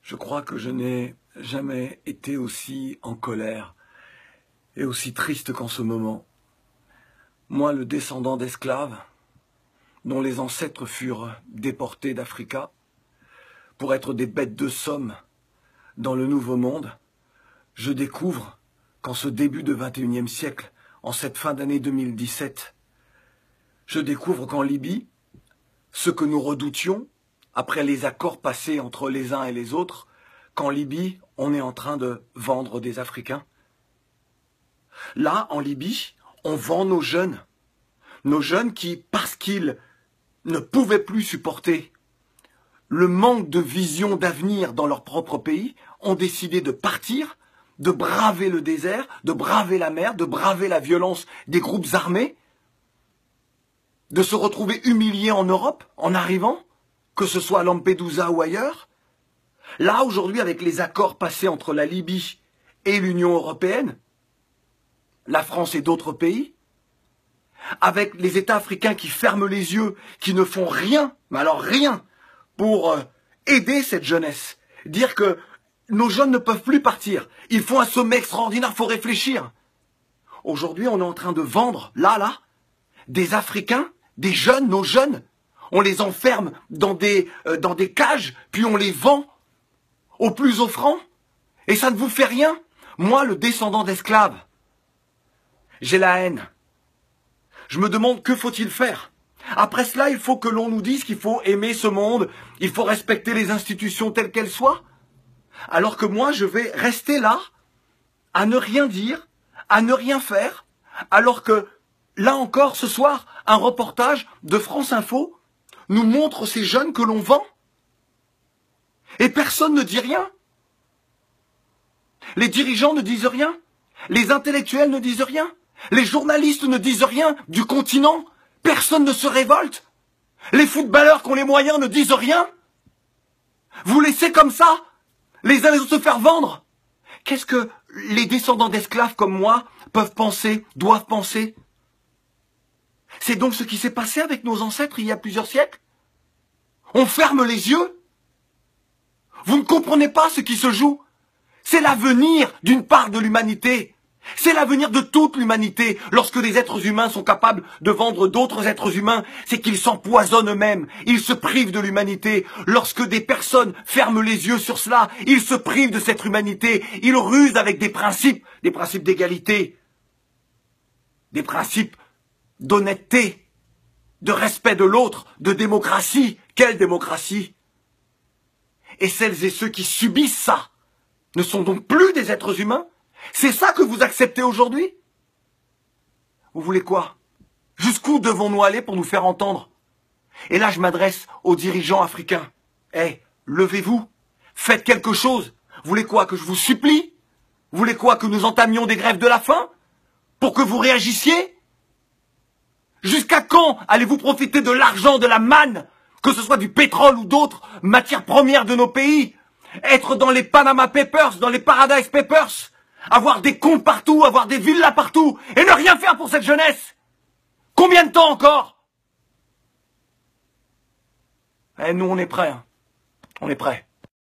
Je crois que je n'ai jamais été aussi en colère et aussi triste qu'en ce moment. Moi, le descendant d'esclaves, dont les ancêtres furent déportés d'Africa pour être des bêtes de somme dans le Nouveau Monde, je découvre qu'en ce début de XXIe siècle, en cette fin d'année 2017, je découvre qu'en Libye, ce que nous redoutions, après les accords passés entre les uns et les autres, qu'en Libye, on est en train de vendre des Africains. Là, en Libye, on vend nos jeunes qui, parce qu'ils ne pouvaient plus supporter le manque de vision d'avenir dans leur propre pays, ont décidé de partir, de braver le désert, de braver la mer, de braver la violence des groupes armés, de se retrouver humiliés en Europe en arrivant, que ce soit à Lampedusa ou ailleurs. Là, aujourd'hui, avec les accords passés entre la Libye et l'Union européenne, la France et d'autres pays, avec les États africains qui ferment les yeux, qui ne font rien, mais alors rien, pour aider cette jeunesse. Dire que nos jeunes ne peuvent plus partir. Il faut un sommet extraordinaire, il faut réfléchir. Aujourd'hui, on est en train de vendre, là, des Africains, des jeunes, nos jeunes. On les enferme dans des cages, puis on les vend au plus offrant. Et ça ne vous fait rien. Moi, le descendant d'esclaves, j'ai la haine. Je me demande que faut-il faire. Après cela, il faut que l'on nous dise qu'il faut aimer ce monde, il faut respecter les institutions telles qu'elles soient. Alors que moi, je vais rester là, à ne rien dire, à ne rien faire, alors que, là encore, ce soir, un reportage de France Info nous montre ces jeunes que l'on vend. Et personne ne dit rien. Les dirigeants ne disent rien. Les intellectuels ne disent rien. Les journalistes ne disent rien du continent. Personne ne se révolte. Les footballeurs qui ont les moyens ne disent rien. Vous laissez comme ça les uns les autres se faire vendre. Qu'est-ce que les descendants d'esclaves comme moi peuvent penser, doivent penser? C'est donc ce qui s'est passé avec nos ancêtres il y a plusieurs siècles. On ferme les yeux. Vous ne comprenez pas ce qui se joue. C'est l'avenir d'une part de l'humanité. C'est l'avenir de toute l'humanité. Lorsque les êtres humains sont capables de vendre d'autres êtres humains, c'est qu'ils s'empoisonnent eux-mêmes. Ils se privent de l'humanité. Lorsque des personnes ferment les yeux sur cela, ils se privent de cette humanité. Ils rusent avec des principes d'égalité, des principes d'honnêteté, de respect de l'autre, de démocratie. Quelle démocratie? Et celles et ceux qui subissent ça ne sont donc plus des êtres humains? C'est ça que vous acceptez aujourd'hui? Vous voulez quoi? Jusqu'où devons-nous aller pour nous faire entendre? Et là, je m'adresse aux dirigeants africains. Levez-vous, faites quelque chose. Vous voulez quoi? Que je vous supplie? Vous voulez quoi? Que nous entamions des grèves de la faim? Pour que vous réagissiez? Jusqu'à quand allez-vous profiter de l'argent, de la manne, que ce soit du pétrole ou d'autres matières premières de nos pays? Être dans les Panama Papers, dans les Paradise Papers, avoir des comptes partout, avoir des villas partout, et ne rien faire pour cette jeunesse? Combien de temps encore? Nous, on est prêts. On est prêts.